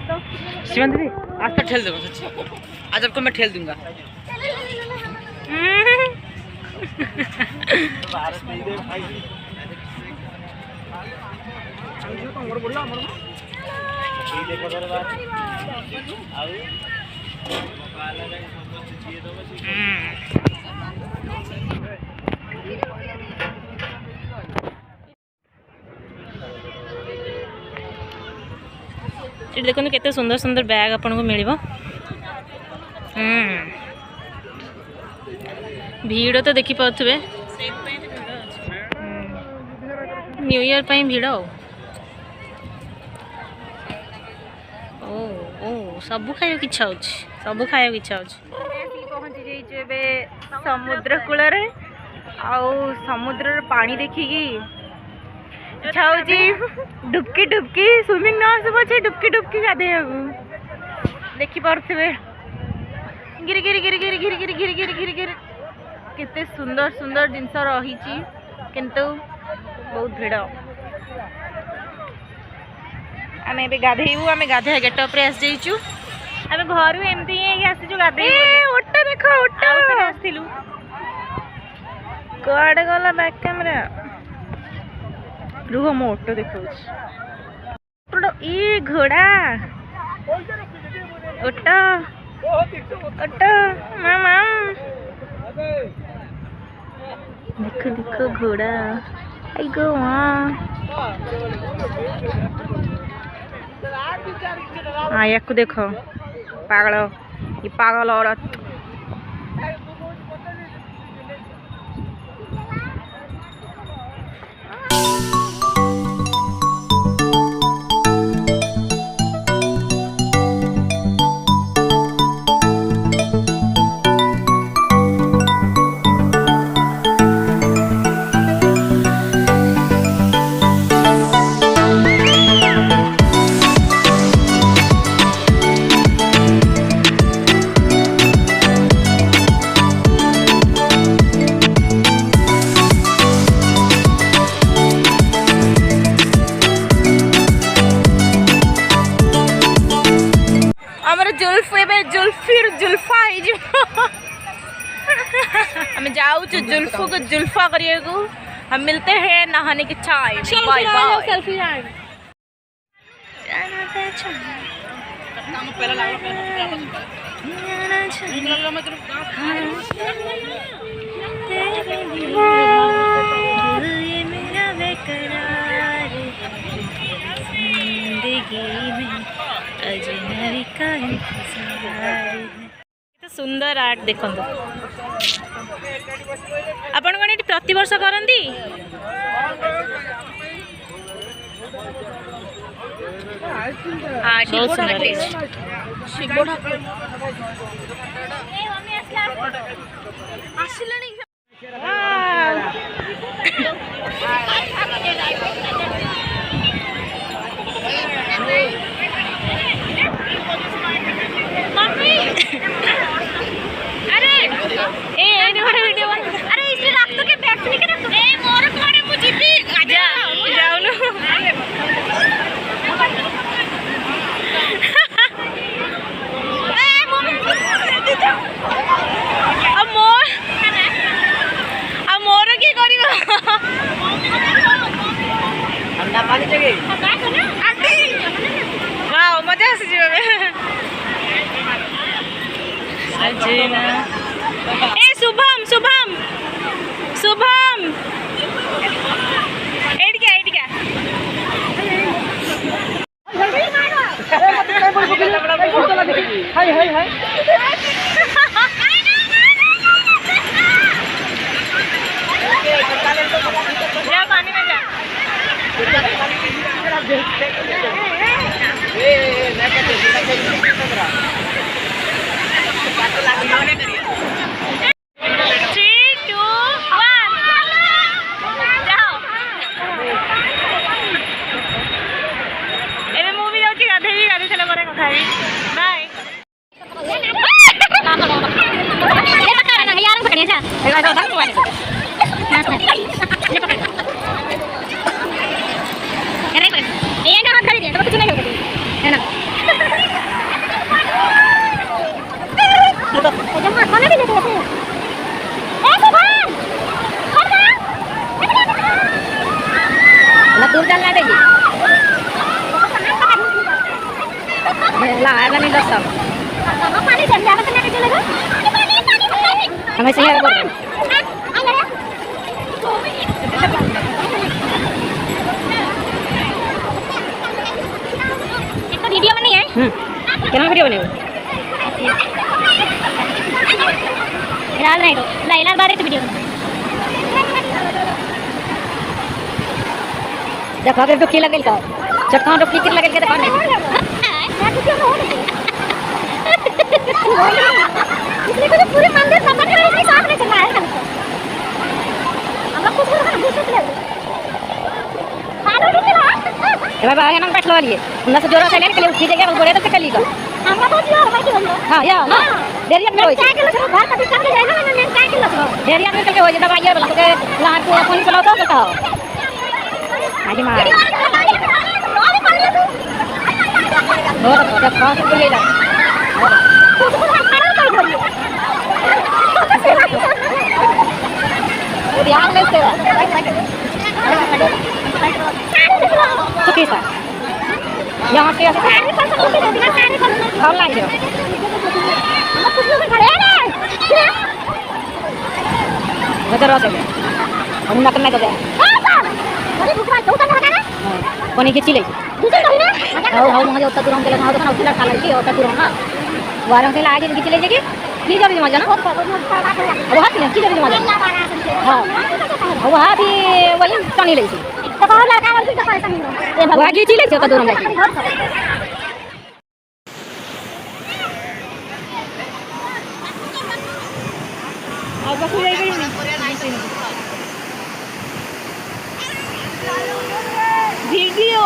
शिवान दीदी आज तक ठेल दूंगा सच्ची, आज आपको मैं ठेल दूंगा। देखो केते सुंदर सुंदर बैग आपन को मिलिबो। भीड़ तो देखी पाउथबे, न्यू ईयर पई भीड़। ओ सब खाइयो की इच्छा होछि, सब खाइयो की इच्छा होछि। पहुंची जाइछे एबे समुद्र कूल रे, आउ समुद्र पानी देखिकी इच्छा होछि डुबकी डुबकी स्विमिंग न आसु पछे डुबकी डुबकी गाधेयगु। देखि पारथबे गिर गिर गिर गिर गिर गिर गिर गिर गिर गिर केते सुंदर सुंदर जिनस रही, किंतु बहुत भीड़। आम ए गाधेबू, आम गाधे गेटअप रे आस जाइचु। आम घर एमती ही आसीचु गाधे। ओटा देख, ओटा आसथिलु कुआडे गला बैक कैमरा। रुह मो ऑटो देखा। ई घोड़ा ऑटो ऑटो मामा देखो देखो घोड़ा। आई गो हाँ या को देखो पागल, ये पागल औरत। जुल्फा हम जाऊ जुल्फू को जुल्फा करिए को। हम मिलते हैं नहाने के चाय। Bye bye. सेल्फी सुंदर आर्ट देखो। आपण कौन ये प्रति वर्ष करती? बहुत वाह मजा आसी ए शुभम शुभम शुभम एडिका एडिका हाय हाय हाय जा पानी में जा। है ना वाला नहीं दस हमें शेयर कर वीडियो बनी है क्या वीडियो बनेगा लाल नहीं तो लाल बारे तो वीडियो देखो अगर डुबकी लगल का चट्टान डुबकी किर लगल के देखो नहीं इसलिए तो पूरे मंदिर सफर कर रहे साथ में चला है हम लोग कुछ घुस ले ए बाबा आगे ना बैठ लो लिए उन से जोरा से लेने के लिए उठी जगह गोड़े तो कली का हमरा बहुत जोर भाई बोलो हां या देरिया में होई क्या किलो से घर कभी काम जाए ना मैं क्या किलो से देरिया में चल के होई दवाई वाला तो लार को फोन चलाओ तो कहता हो आगे मार बहुत अच्छा खास को ले ला ध्यान में से सा यहाँ से हम लाएंगे बता रहा है हम ना करना तो जाए कोनी खींची ले हाउ हाउ मुझे उतना दूर हम चले हाउ तो ना उतना खाला की उतना दूर हां वारों से लागे खींची ले जाके की जरूरी मजा ना अब हाथ में की जरूरी मजा हां अब हाथ ही वही टनी ले तो कहो लड़का और फिर तो पैसा नहीं ए भगवान खींची ले उतना दूर हम जाके अब बाकी जाई गई वीडियो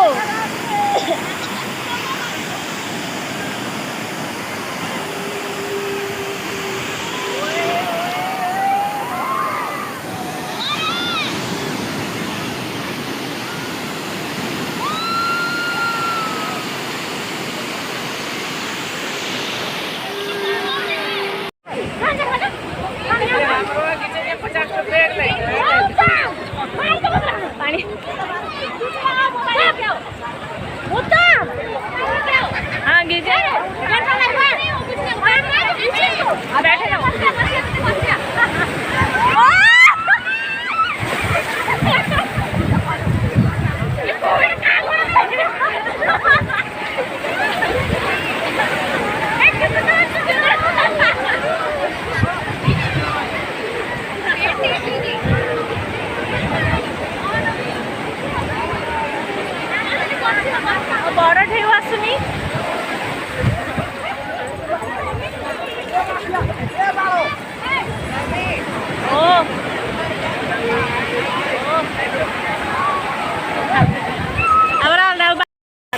बड़ा ढेउ आसुनी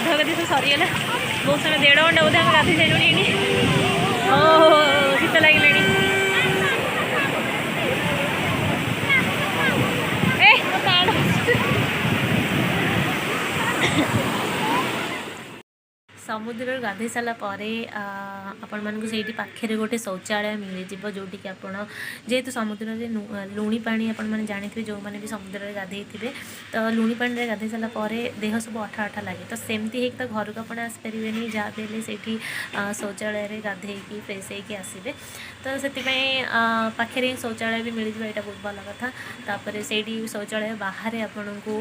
गाधी तो सरीगला बहुत समय 1.5 घंटा बोधे आम गाधी सारे ओहो शीत लगे समुद्र गाधे सारा आपण मानक से पाखे गोटे शौचालय मिल जाव जोटि कि आप जेहेतु समुद्र में लुणी पानी आपण मैंने जानी थे जो मैंने भी समुद्र में गाधे थे तो लुणी पानी गाधे सारापर देह सब अठा अठा लगे तो सेमती हो घर को आप आसपारे जहाँ भी हेल्ले से शौचालय गाधे फ्रेश होकर आसबे तो से पाखे ही शौचालय भी मिल जाए बहुत भल कथा तापर से शौचालय बाहर आपण को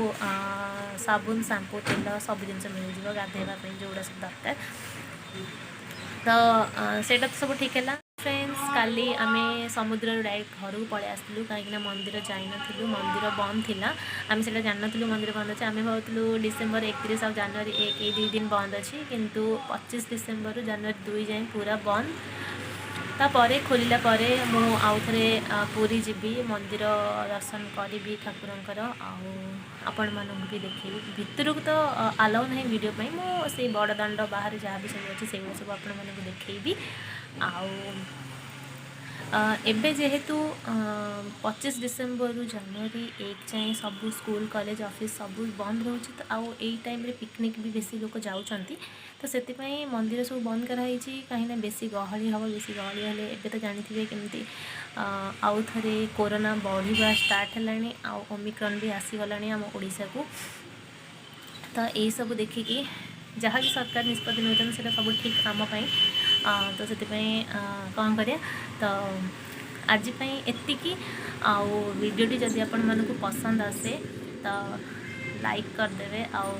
साबुन शैम्पू तेल सब जिन मिल जाए गाधेवाई जोड़ा सब दरकार तो सेटा तो सब ठीक है फ्रेंड्स काली आमे समुद्र डायरेक्ट घर को पलि आसलु कहीं मंदिर जाइन मंदिर बंद थिला आमे सेटा जान नथिलु मंदिर बंद अच्छे आमे भावुलु डिसेम्बर 31 और जनवरी 1 ये 2 दिन बंद अच्छी किंतु 25 डिसेम्बर जनवरी 2 जाए पूरा बंद तापर खोलिला परे मु आउ थे पुरी जीवी मंदिर दर्शन करी ठाकुरंकर आपण मानक भी देखी भितर को तो आलाउ ना वीडियो पाई मो बड़ दाण्ड बाहर जहाँ भी सब अच्छे से सब आपण मानक देखी एबे जेहेतु 25 डिसेम्बर जनवरी 1 जाए सब स्कूल कॉलेज ऑफिस सब बंद रोचे तो आउ टाइम रे पिकनिक भी बेसी लोग जाऊँच तो से मंदिर सब बंद कराई कहीं बेसी गहली हम बेसी गहली हेले एबे तो जानी केमती आउ थे कोरोना बढ़िया स्टार्ट है आउ ओमिक्रॉन भी आसीगला आम ओडिशा को तो यही सब देखिकी जहाँ भी सरकार निष्पत्ति नौछन से सब ठीक आम तो से कौन करिया तो आज एतिकी आउ वीडियोटी जदि आपण मानकु पसंद आसे तो लाइक करदे आउ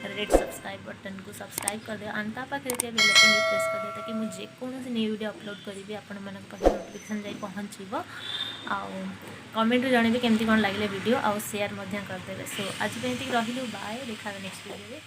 रेड सब्सक्राइब बटन को सब्सक्राइब करदे अंता पाखे बेल आइकन भी प्रेस करदे ताकि मुझे जेकोसी न्यू वीडियो अपलोड करी आपण मान पाखे नोटिफिकेशन जाई पहुँचो आउ कमेंट जनइबे केमती कौन लगे वीडियो आउ शेयर करदे। सो आज रही बाय देखा नेक्स्ट वीडियो।